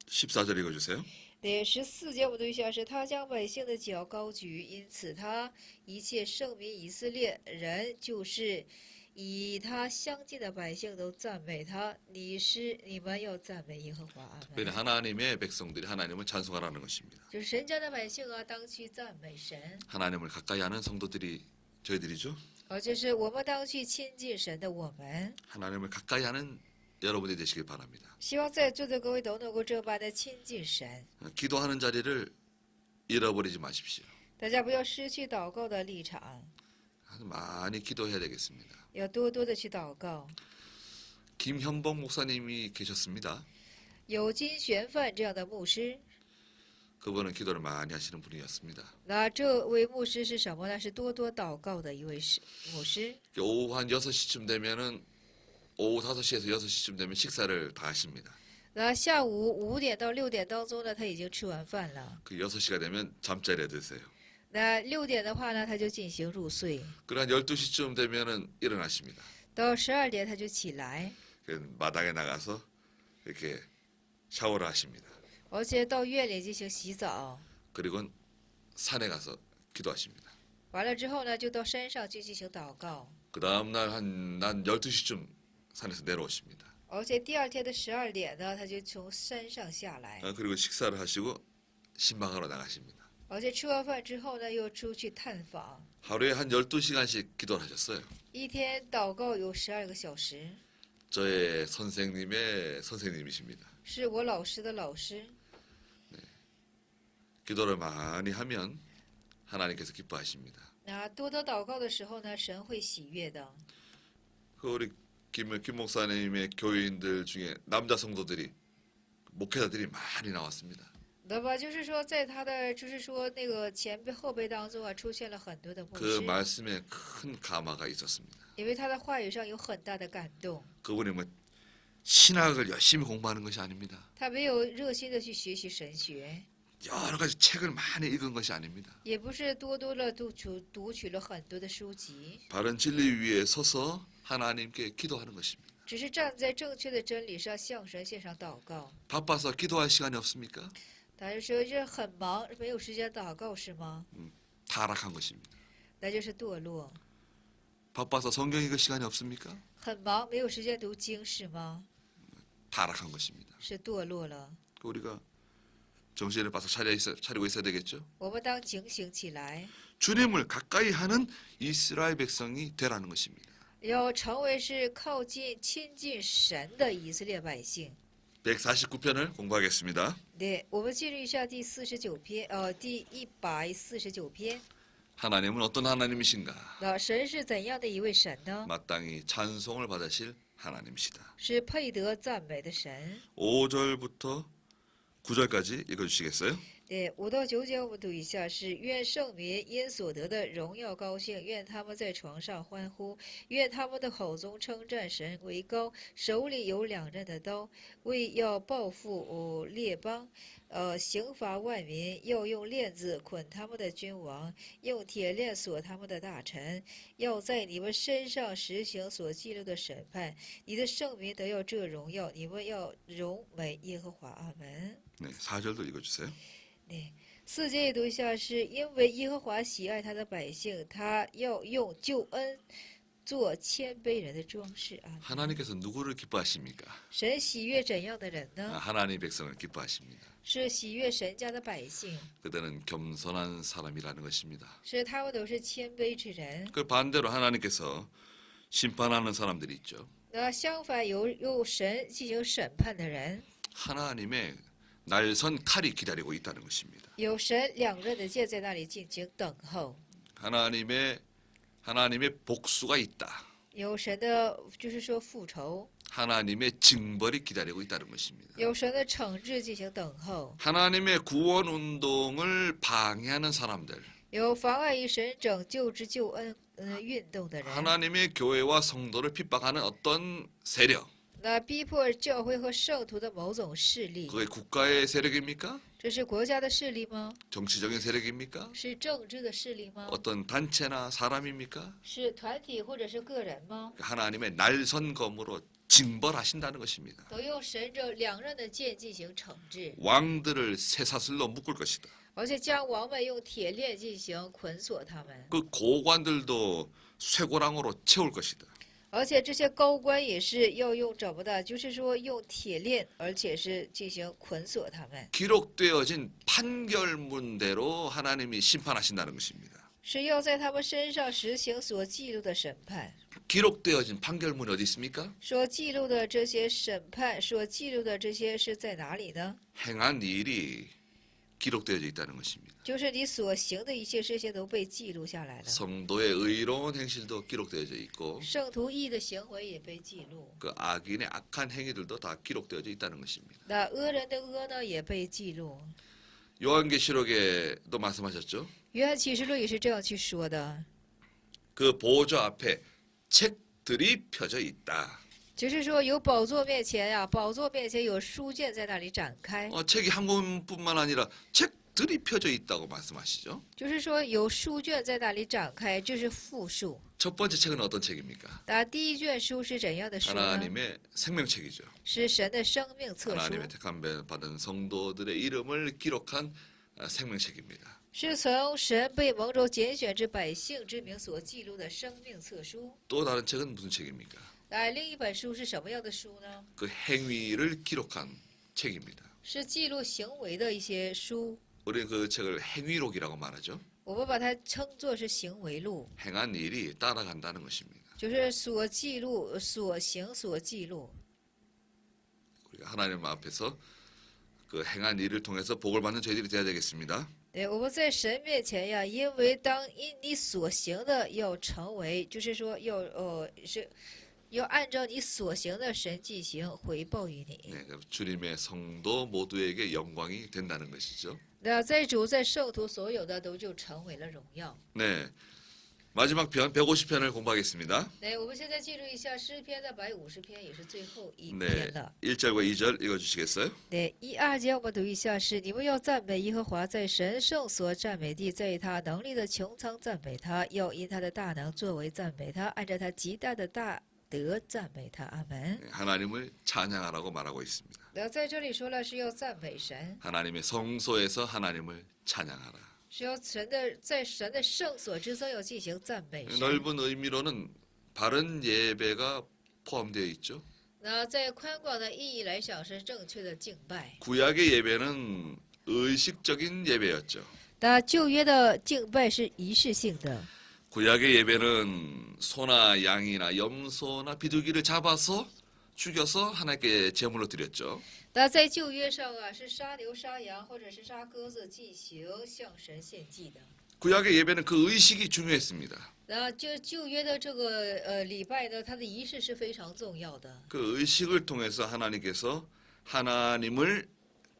14절 읽어주세요. 对，14节我读一下是：他将百姓的脚高举，因此他一切圣民以色列人，就是以他相近的百姓都赞美他。你们要赞美耶和华。阿 특별히 门。 하나님의 백성들이 하나님을 찬송하라는 것입니다. 就是神家的百姓啊，当去赞美神， 하나님을 가까이 하는 성도들이 저희들이죠. 而就是我们当去亲近神的我们。 하나님을 가까이 하는 여러분이 되시길 바랍니다. 希望在座的各位都能够这般的亲近神， 기도하는 자리를 잃어버리지 마십시오. 大家不要失去祷告的立场， 많이 기도해야 되겠습니다. 要多多的去祷告。 김현봉 목사님이 계셨습니다. 有金玄范这样的牧师， 그분은 기도를 많이 하시는 분이었습니다. 那这位牧师是什么呢？是多多祷告的一位牧师。 오후 한 6시쯤 되면은 오후 5시에서 6시쯤 되면 식사를 다 하십니다. 那下午5点到6点当中呢，他已经吃完饭了。 그 6시가 되면 잠자리에 드세요. 那6点的话呢，他就进行入睡。 그리고 한 12시쯤 되면은 일어나십니다. 到12点他就起来， 그 마당에 나가서 이렇게 샤워를 하십니다. 而且到院里进行洗澡。 그리고 산에 가서 기도하십니다. 完了之后呢，就到山上去进行祷告。 그 다음 날 한 12시쯤 산에서 내려오십니다. 而且第二天的12点呢，他就从山上下来。 그리고 식사를 하시고 신방하러 나가십니다. 而且吃完饭之后呢，又出去探访。 하루에 한 12시간씩 기도를 하셨어요. 一天祷告有12个小时， 저의 선생님의 선생님이십니다. 是我老师的老师。 기도를 많이 하면 하나님께서 기뻐하십니다. 那多多祷告的时候呢，神会喜悦的。 그 우리 김 목사님의 교인들 중에 남자 성도들이 목회자들이 많이 나왔습니다. 那么就是说，在他的就是说那个前辈后辈当中啊，出现了很多的牧 그 师， 말씀에 큰 감화가 있었습니다. 因为他的话语上有很大的感动。 그분이 뭐 신학을 열심히 공부하는 것이 아닙니다. 他没有热心的去学习神学， 여러 가지 책을 많이 읽은 것이 아닙니다. 也不是多多的读取了很多的书籍， 바른 진리 위에 서서 하나님께 기도하는 것입니다. 只是站在正确的真理上向神献上祷告。 바빠서 기도할 시간이 없습니까? 大家说这很忙，没有时间祷告是吗？ 타락한 것입니다. 那就是堕落。 바빠서 성경 읽을 시간이 없습니까? 很忙，没有时间读经是吗？ 타락한 것입니다. 是堕落了。 우리가 정신을 바짝 차리고 있어야 되겠죠? 我们当警醒起来， 주님을 가까이 하는 이스라엘 백성이 되라는 것입니다. 要成为是靠近、亲近神的以色列百姓。 149편을 공부하겠습니다. 对，我们进入一下第49篇，第149篇。 하나님은 어떤 하나님이신가? 那神是怎样的一位神呢？ 마땅히 찬송을 받으실 하나님이시다. 是配得赞美的神。 5절부터 9절까지 읽어주시겠어요? 对，5到9节我们读一下：是愿圣民因所得的荣耀高兴，愿他们在床上欢呼，愿他们的口中称赞神为高，手里有两刃的刀，为要报复列邦，刑罚万民，要用链子捆他们的君王，用铁链锁他们的大臣，要在你们身上实行所记录的审判。你的圣民得要这荣耀，你们要荣美耶和华。阿门。 네, 4절도 읽어주세요. 对，4节也读一下：是因为耶和华喜爱他的百姓，他要用救恩做谦卑人的装饰啊。 하나님께서 누구를 기뻐하십니까? 神喜悦怎样的人呢？ 하나님 백성을 기뻐하십니다. 是喜悦神家的百姓， 그들은 겸손한 사람이라는 것입니다. 是他们都是谦卑之人。 그 반대로 하나님께서 심판하는 사람들이 있죠. 那相反，有神进行审判的人， 하나님의 날선 칼이 기다리고 있다는 것입니다. 有神两刃的剑在那里进行等候， 하나님의 복수가 있다. 有神的就是说复仇， 하나님의 징벌이 기다리고 있다는 것입니다. 有神的惩治进行等候， 하나님의 구원 운동을 방해하는 사람들, 有妨碍于神拯救之救恩运动的人。 하나님의 교회와 성도를 핍박하는 어떤 세력, 那逼迫教会和圣徒的某种势力， 그게 국가의 세력입니까? 这是国家的势力吗？ 정치적인 세력입니까? 是政治的势力吗？ 어떤 단체나 사람입니까? 是团体或者是个人吗？ 하나님의 날선검으로 징벌하신다는 것입니다. 都用神着两刃的剑进行惩治， 왕들을 쇠사슬로 묶을 것이다. 而且将王们用铁链进行捆锁他们， 그 고관들도 쇠고랑으로 채울 것이다. 而且这些高官也是要用怎么的？就是说用铁链，而且是进行捆锁他们， 기록되어진 판결문대로 하나님이 심판하신다는 것입니다. 是要在他们身上实行所记录的审判。 기록되어진 판결문이 어디 있습니까? 所记录的这些审判，所记录的这些是在哪里呢？ 행한 일이 기록되어져 있다는 것입니다. 就是你所行的一切事情都被记录下来了， 성도의 의로운 행실도 기록되어져 있고 圣徒义的行为也被记录， 그 악인의 악한 행위들도 다 기록되어져 있다는 것입니다. 那恶人的恶呢也被记录。 요한계시록에도 말씀하셨죠. 约翰启示录也是这样去说的， 그 보좌 앞에 책들이 펴져 있다. 就是说有宝座面前呀，宝座面前有书卷在那里展开， 책이 한 권뿐만 아니라 책들이 펴져 있다고 말씀하시죠. 就是说有书卷在那里展开，这是复数。 첫 번째 책은 어떤 책입니까? 那第一卷书是怎样的书呢？ 하나님의 생명책이죠. 是神的生命册书， 하나님의 택함 받은 성도들의 이름을 기록한 생명책입니다. 是从神被蒙着拣选之百姓之名所记录的生命册书。 또 다른 책은 무슨 책입니까? 那另一本书是什么样的书呢？ 그 행위를 기록한 책입니다. 是记录行为的一些书， 우리는 그 책을 행위록이라고 말하죠. 我们把它称作是行为录， 행한 일이 따라간다는 것입니다. 就是所记录、所行、所记录。 우리가 하나님 앞에서 그 행한 일을 통해서 복을 받는 저희들이 되어야 되겠습니다. 对，我们在神面前呀，因为当因你所行的要成为，就是说要按照你所行的神进行回报于你。 네, 주님의 성도 모두에게 영광이 된다는 것이죠. 那在主在圣徒所有的都就成为了荣耀。 네, 마지막 편 150편을 공부하겠습니다. 对，我们现在进入一下诗篇的150篇，也是最后一 네, 篇了。 1절과 2절 읽어주시겠어요? 对，1、2节我们读一下是：你们要赞美耶和华，在神圣所赞美地，在他能力的穹苍赞美他，要因他的大能作为赞美他，按照他极大的大德赞美他。阿门。 네, 하나님을 찬양하라고 말하고 있습니다. 那在这里说了是要赞美神， 하나님의 성소에서 하나님을 찬양하라. 是要在神的圣所之中要进行赞美神。 넓은 의미로는 바른 예배가 포함되어 있죠. 那在宽广的意义来讲是正确的敬拜。 구약의 예배는 의식적인 예배였죠. 那旧约的敬拜是仪式性的， 구약의 예배는 소나 양이나 염소나 비둘기를 잡아서 죽여서 하나님께 제물로 드렸죠. 那在旧约上啊，是杀牛、杀羊或者是杀鸽子进行向神献祭的。 구약의 예배는 그 의식이 중요했습니다. 那就旧约的这个礼拜呢，它的仪式是非常重要的。 그 의식을 통해서 하나님께서 하나님을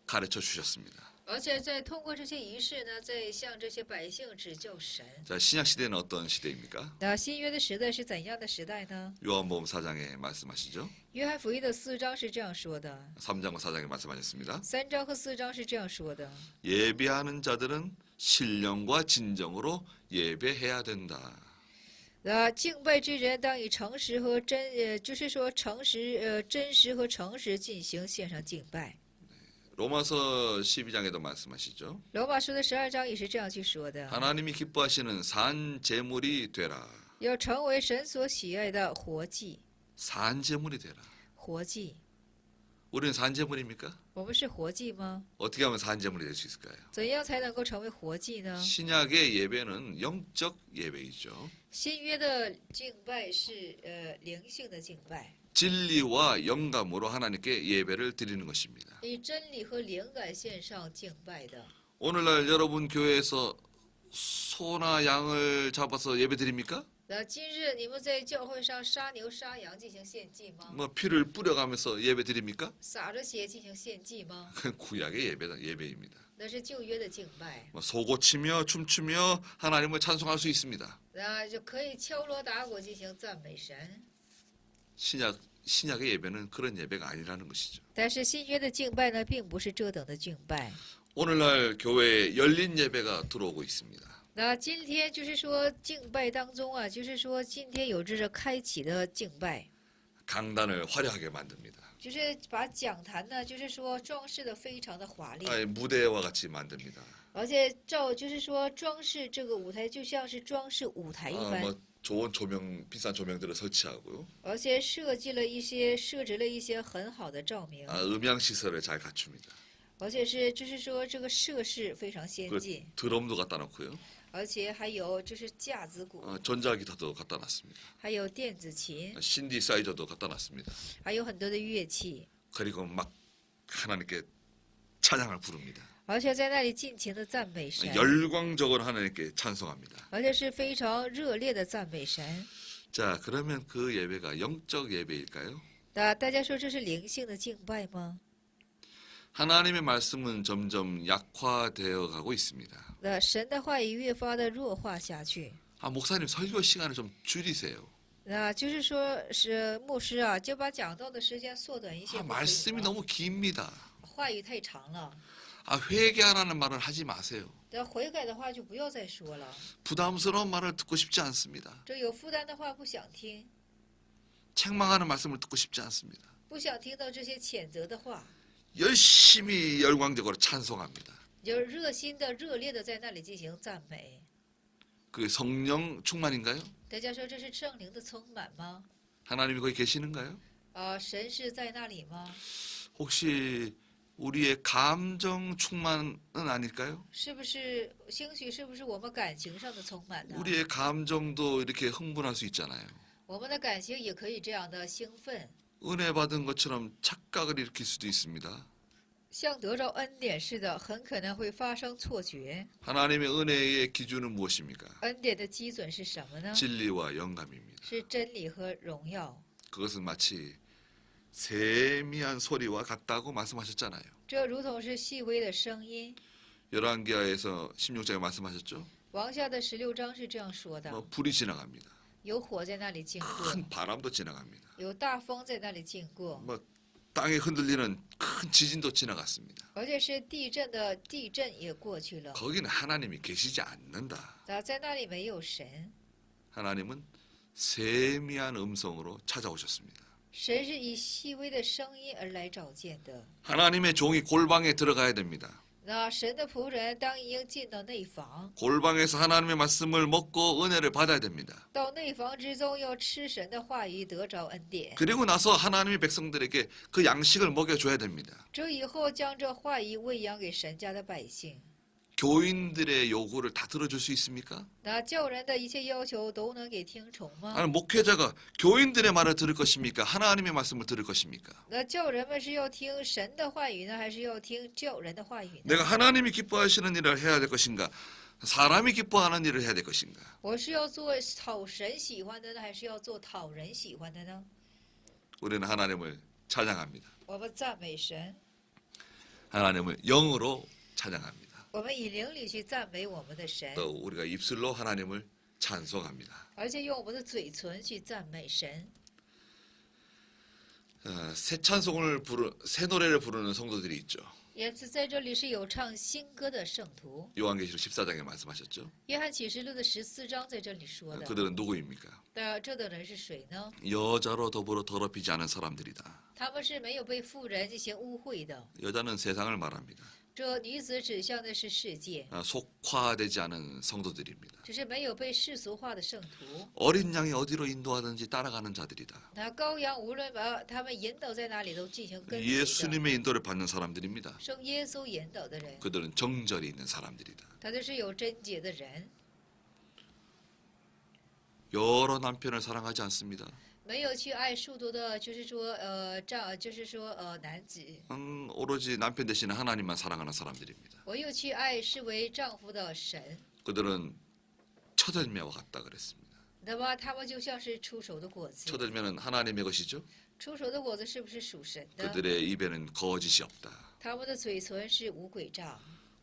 가르쳐 주셨습니다. 而且在通过这些仪式呢，在向这些百姓指教神。 자, 신약 시대는 어떤 시대입니까? 那新约的时代是怎样的时代呢？ 요한복음 4장에 말씀하시죠. 约翰福音的4章是这样说的， 3장과 4장에 말씀하셨습니다. 3章和4章是这样说的。 예배하는 자들은 신령과 진정으로 예배해야 된다. 那敬拜之人当以诚实和就是说真实和诚实进行献上敬拜。 로마서 12장에도 말씀하시죠. 罗马书的12章也是这样去说的， 하나님이 기뻐하시는 산 제물이 되라. 要成为神所喜爱的活祭。 산 제물이 되라. 活祭， 우리는 산 제물입니까? 我们是活祭吗？ 어떻게 하면 산 제물이 될 수 있을까요? 怎样才能够成为活祭呢？ 신약의 예배는 영적 예배이죠. 新约的敬拜是灵性的敬拜， 진리와 영감으로 하나님께 예배를 드리는 것입니다. 以真理和灵感献上敬拜的。 오늘날 여러분 교회에서 소나 양을 잡아서 예배 드립니까? 那今日你们在教会上杀牛杀羊进行献祭吗？ 뭐 피를 뿌려가면서 예배 드립니까? 洒着血进行献祭吗？ 그건 구약의 예배입니다. 那是旧约的敬拜， 뭐 소고치며 춤추며 하나님을 찬송할 수 있습니다. 那就可以敲锣打鼓进行赞美神。 신약의 예배는 그런 예배가 아니라는 것이죠. 但是新约的敬拜呢，并不是这等的敬拜。 오늘날 교회에 열린 예배가 들어오고 있습니다. 那今天就是说敬拜当中啊，就是说今天有这个开启的敬拜， 강단을 화려하게 만듭니다. 就是把讲坛呢，就是说装饰的非常的华丽， 아예 무대와 같이 만듭니다. 而且就是说装饰这个舞台，就像是装饰舞台一般， 뭐 좋은 조명, 비싼 조명들을 설치하고요. 而且设置了一些很好的照明， 음향 시설을 잘 갖춥니다. 而且是就是说这个设施非常先 그 进， 드럼도 갖다 놓고요. 而且还有就是架子鼓， 전자기타도 갖다 놨습니다. 还有电子琴， 신디사이저도 갖다 놨습니다. 还有很多的乐器， 그리고 막 하나님께 찬양을 부릅니다. 而且在那里尽情的赞美神， 열광적으로 하나님께 찬송합니다. 而且是非常热烈的赞美神。 자, 그러면 그 예배가 영적 예배일까요? 那大家说这是灵性的敬拜吗？ 하나님의 말씀은 점점 약화되어 가고 있습니다. 那神的话语越发的弱化下去。 목사님 설교 시간을 좀 줄이세요. 那就是说是牧师啊，就把讲道的时间缩短一些。不可以 말씀이 吗 너무 깁니다. 话语太长了， 회개하라는 말을 하지 마세요. 那悔改的话就不要再说了。 부담스러운 말을 듣고 싶지 않습니다. 这有负担的话不想听， 책망하는 말씀을 듣고 싶지 않습니다. 不想听到这些谴责的话， 열심히 열광적으로 찬송합니다. 就热心的、热烈的在那里进行赞美。 그게 성령 충만인가요? 大家说这是圣灵的充满吗？ 하나님이 거기 계시는가요? 神是在那里吗？ 혹시 우리의 감정 충만은 아닐까요? 是不是？兴许是不是我们感情上的充满呢？ 우리의 감정도 이렇게 흥분할 수 있잖아요. 我们的感情也可以这样的兴奋， 은혜 받은 것처럼 착각을 일으킬 수도 있습니다. 像得着恩典似的，很可能会发生错觉。 하나님의 은혜의 기준은 무엇입니까? 恩典的基准是什么呢？ 진리와 영감입니다. 是真理和荣耀。 그것은 마치 세미한 소리와 같다고 말씀하셨잖아요. 这如同是细微的声音。 열왕기하에서 16장에 말씀하셨죠. 王下的16章是这样说的： 불이 지나갑니다. 有火在那里经过， 큰 바람도 지나갑니다. 有大风在那里经过， 땅에 흔들리는 큰 지진도 지나갔습니다. 而且是地震也过去了。 거기는 하나님이 계시지 않는다. 在那里没有神， 하나님은 세미한 음성으로 찾아오셨습니다. 神是以细微的声音而来找见的。 하나님의 종이 골방에 들어가야 됩니다. 那神的仆人当应进到内房， 골방에서 하나님의 말씀을 먹고 은혜를 받아야 됩니다. 到内房之中要吃神的话语，得着恩典。 그리고 나서 하나님의 백성들에게 그 양식을 먹여줘야 됩니다. 这以后将这话语喂养给神家的百姓。 교인들의 요구를 다 들어줄 수 있습니까? 那教人的一切要求都能给听从吗？ 아니 목회자가 교인들의 말을 들을 것입니까? 하나님의 말씀을 들을 것입니까? 那教人们是要听神的话语呢，还是要听教人的话语呢？ 내가 하나님이 기뻐하시는 일을 해야 될 것인가? 사람이 기뻐하는 일을 해야 될 것인가? 我是要做讨神喜欢的呢，还是要做讨人喜欢的呢？ 우리는 하나님을 찬양합니다. 我们赞美神， 하나님을 영으로 찬양합니다. 我们以灵里去赞美我们的神， 또 우리가 입술로 하나님을 찬송합니다. 而且用我们的嘴唇去赞美神。 새 찬송을 새 노래를 부르는 성도들이 있죠. 因此，在这里是有唱新歌的圣徒。 요한계시록 14장에 말씀하셨죠. 约翰启示录的14章在这里说的。 그들은 누구입니까? 那这等人是谁呢？ 여자로 더불어 더럽히지 않은 사람들이다. 他们是没有被妇人进行污秽的。 여자는 세상을 말합니다. 这女子指向的是世界， 속화되지 않은 성도들입니다. 只是没有被世俗化的圣徒。 어린 양이 어디로 인도하든지 따라가는 자들이다. 那羔羊无论把他们引导在哪里，都进行跟随的。 예수님의 인도를 받는 사람들입니다. 受耶稣引导的人， 그들은 정절이 있는 사람들이다. 他就是有贞洁的人， 여러 남편을 사랑하지 않습니다. 没有去爱数多的，就是说男子。 오로지 남편 대신에 하나님만 사랑하는 사람들입니다. 我又去爱视为丈夫的神， 그들은 첫 열매와 같다 그랬습니다. 那么他们就像是出手的果子。 첫 열매는 하나님의 것이죠. 出手的果子是不是属神的？ 그들의 입에는 거짓이 없다. 他们的嘴唇是无诡诈。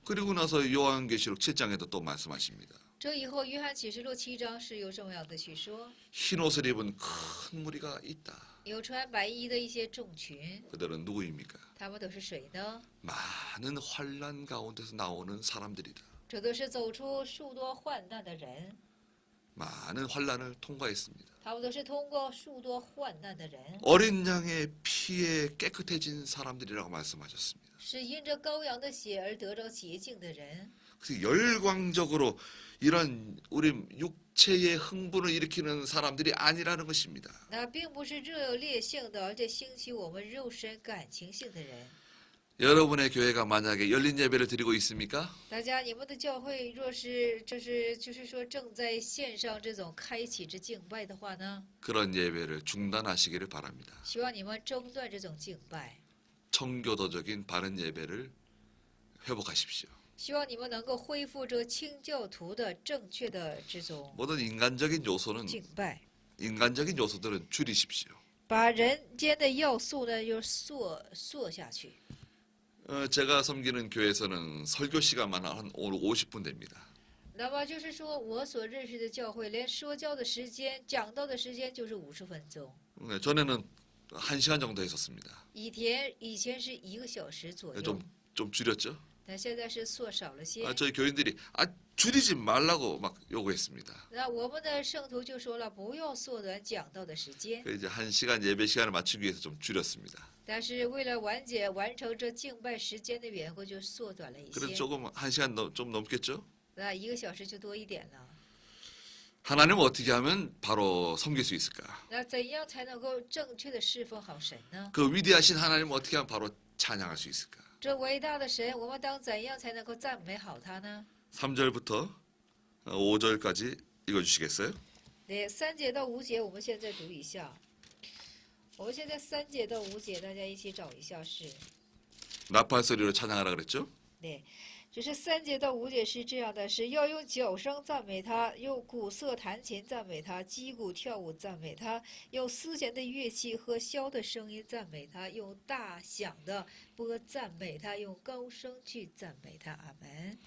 그리고 나서 요한계시록 7장에도 또 말씀하십니다. 这以后，约翰启示录7章是有这么样的去说： 흰 옷을 입은 큰 무리가 있다. 有穿白衣的一些众群， 그들은 누구입니까? 他们都是谁呢？ 많은 환란 가운데서 나오는 사람들이다. 这都是走出数多患难的人， 많은 환란을 통과했습니다. 他们都是通过数多患难的人， 어린 양의 피에 깨끗해진 사람들이라고 말씀하셨습니다. 是因着羔羊的血而得着洁净的人。 그래서 열광적으로 이런 우리 육체의 흥분을 일으키는 사람들이 아니라는 것입니다. 那并不是热烈性的，而且兴起我们肉身感情性的人。 여러분의 교회가 만약에 열린 예배를 드리고 있습니까? 大家，你们的教会若是就是说正在线上这种开启之敬拜的话呢， 그런 예배를 중단하시기를 바랍니다. 希望你们中断这种敬拜， 청교도적인 바른 예배를 회복하십시오. 希望你们能够恢复这个清教徒的正确的这种 모든 인간적인 요소는 敬拜， 인간적인 요소들은 줄이십시오. 把人间的要素呢又缩下去。 제가 섬기는 교회에서는 설교 시간만 한 오늘 50분 됩니다. 那么就是说，我所认识的教会，连说教的时间、讲道的时间就是50分钟。 전에는 1시간 정도 했었습니다. 以前是1个小时左右， 좀 줄였죠? 但现在是缩少了些。 저희 교인들이 줄이지 말라고 막 요구했습니다. 那我们的圣徒就说了，不要缩短讲道的时间。 이제 1시간 예배 시간을 맞추기 위해서 좀 줄였습니다. 但是为了完成这敬拜时间的缘故，就缩短了一 그래도 些。 조금 1시간 좀 넘겠죠? 那1个小时就多一点了。 하나님은 어떻게 하면 바로 섬길 수 있을까? 那怎样才能够正确的侍奉好神呢？ 그 위대하신 하나님은 어떻게 하면 바로 찬양할 수 있을까? 这伟大的神，我们当怎样才能够赞美好他呢？ 3절부터 5절까지 읽어주시겠어요? 对，3节到5节，我们现在读一下。我们现在3节到5节，大家一起找一下是。 나팔 소리로 찬양하라 그랬죠? 对，就是3节到5节是这样的：是要用角声赞美他，用鼓瑟弹琴赞美他，击鼓跳舞赞美他，用丝弦的乐器和箫的声音赞美他，用大响的钵赞美他，用高声去赞美他。阿门。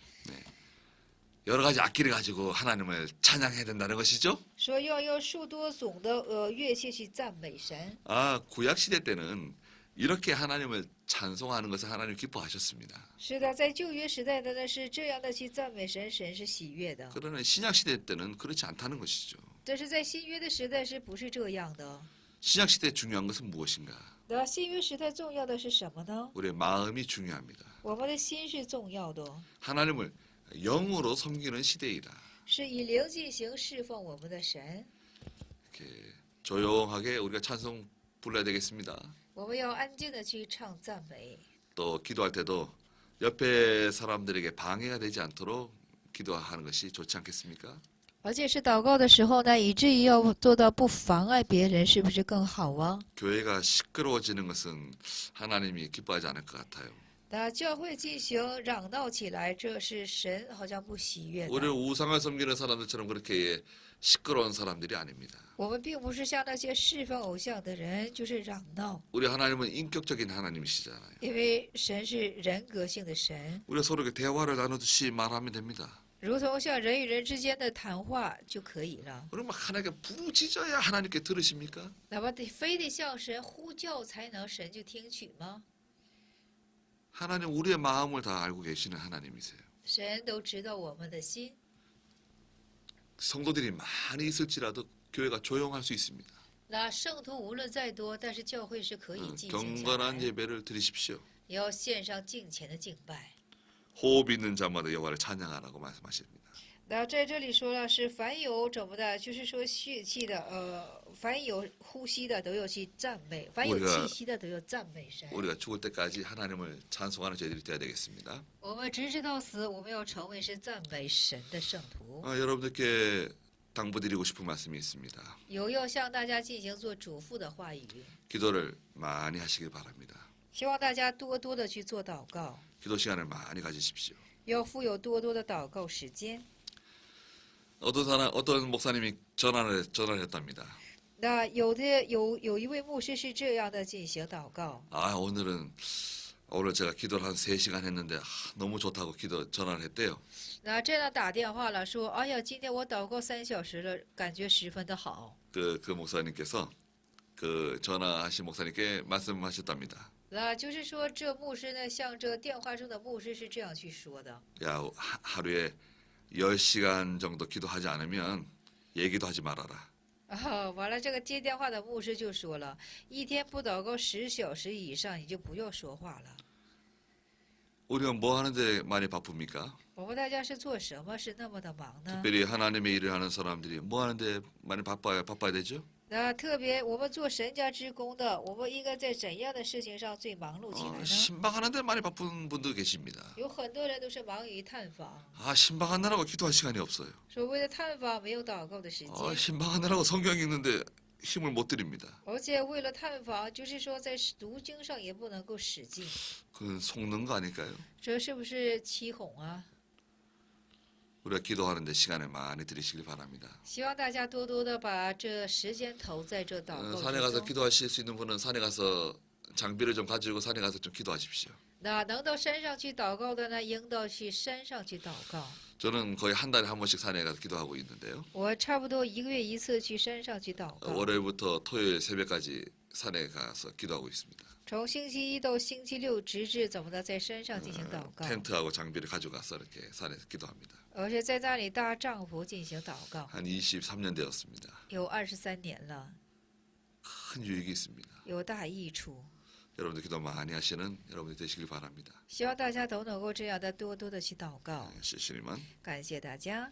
여러 가지 악기를 가지고 하나님을 찬양해야 된다는 것이죠? 说要用数多种的乐器去赞美神。 구약 시대 때는 이렇게 하나님을 찬송하는 것을 하나님 기뻐하셨습니다. 是的，在旧约时代呢是这样的去赞美神，神是喜悦的。 그러나 신약 시대 때는 그렇지 않다는 것이죠. 但是在新约的时代是不是这样的？ 신약 시대 중요한 것은 무엇인가? 那新约时代重要的是什么呢？ 우리의 마음이 중요합니다. 我们的心是重要的， 하나님을 영으로 섬기는 시대이다. 是以灵进行侍奉我们的神。 이렇게 조용하게 우리가 찬송 불러야 되겠습니다. 我们要安静的去唱赞美， 또 기도할 때도 옆에 사람들에게 방해가 되지 않도록 기도하는 것이 좋지 않겠습니까? 而且是祷告的时候呢，以至于要做到不妨碍别人，是不是更好啊？ 교회가 시끄러워지는 것은 하나님이 기뻐하지 않을 것 같아요. 那教会进行嚷闹起来，这是神好像不喜悦 우리 的。 우상을 섬기는 사람들처럼 그렇게 시끄러운 사람들이 아닙니다. 我们并不是像那些侍奉偶像的人，就是嚷闹， 우리 하나님은 인격적인 하나님이시잖아요. 因为神是人格性的神， 우리가 서로 이렇게 대화를 나누듯이 말하면 됩니다. 如同像人与人之间的谈话就可以了。 그럼 막 하나님께 부르짖어야 하나님께 들으십니까? 那么非得向神呼叫才能神就听取吗？ 하나님 우리의 마음을 다 알고 계시는 하나님이세요. 神都知道我们的心。 성도들이 많이 있을지라도 교회가 조용할 수 있습니다. 那圣徒无论再多，但是教会是可以静静下 경건한 来， 예배를 드리십시오. 要献上敬虔的敬拜。 호흡 있는 자마다 여호와를 찬양하라고 말씀하십니다. 那在这里说了是凡有怎么的，就是说血气的，凡有呼吸的都要去赞美，凡有气息的都要赞美神。 우리가 죽을 때까지 하나님을 찬송하는 저희들이 되어야 되겠습니다. 我们直至到死，我们要成为是赞美神的圣徒。 여러분들께 당부드리고 싶은 말씀이 있습니다. 有要向大家进行做嘱咐的话语， 기도를 많이 하시길 바랍니다. 希望大家多多的去做祷告， 기도 시간을 많이 가지십시오. 要富有多多的祷告时间。 어떤 목사님이 전화를 했답니다. 那有一位牧师是这样的进行祷告。 오늘 제가 기도를 한 3시간 했는데 너무 좋다고 전화를 했대요. 那这样打电话了，说：“哎呀，今天我祷告3小时了，感觉十分的好。 그 목사님께서 그 전화하신 목사님께 말씀하셨답니다. 那就是说，这牧师呢，像这电话中的牧师是这样去说的： 야, 하루에 10시간 정도 기도하지 않으면 얘기도 하지 말아라. 完了，这个接电话的牧师就说了，一天不祷告10小时以上，你就不要说话了。 우리가 뭐 하는데 많이 바쁩니까? 我们大家是做什么是那么的忙呢？ 특별히 하나님의 일을 하는 사람들이 뭐 하는데 많이 바빠야 되죠? 那特别我们做神家之工的，我们应该在怎样的事情上最忙碌起来呢？ 신방하는데 많이 바쁜 분도 계십니다. 有很多人都是忙于探访， 신방하느라고 기도할 시간이 없어요. 所谓的探访没有祷告的时间。 신방하느라고 성경 읽는데 힘을 못 드립니다. 而且为了探访，就是说在读经上也不能够使劲， 그건 속는 거 아닐까요? 这是不是欺哄啊？ 우리가 기도하는데 시간을 많이 들이시길 바랍니다. 希望大家多多的把这时间投在这祷告 산에 之 가서 中。 기도하실 수 있는 분은 산에 가서 장비를 좀 가지고 산에 가서 좀 기도하십시오. 那能到山上去祷告的呢，应当去山上去祷告。 저는 거의 한 달에 한 번씩 산에 가서 기도하고 있는데요. 我差不多1个月1次去山上去祷告， 월요일부터 토요일 새벽까지 산에 가서 기도하고 있습니다. 从星期一到星期六，直至怎么的在山上进行祷告， 텐트하고 장비를 가져가서 이렇게 산에서 기도합니다. 而且在那里搭帐篷进行祷告， 한 23년 되었습니다. 有23年了， 큰 유익이 있습니다. 有大益处。 여러분들 기도 많이 하시는 여러분들 되시길 바랍니다. 希望大家都能够这样的多多的去祷告。 시시님은 感谢大家。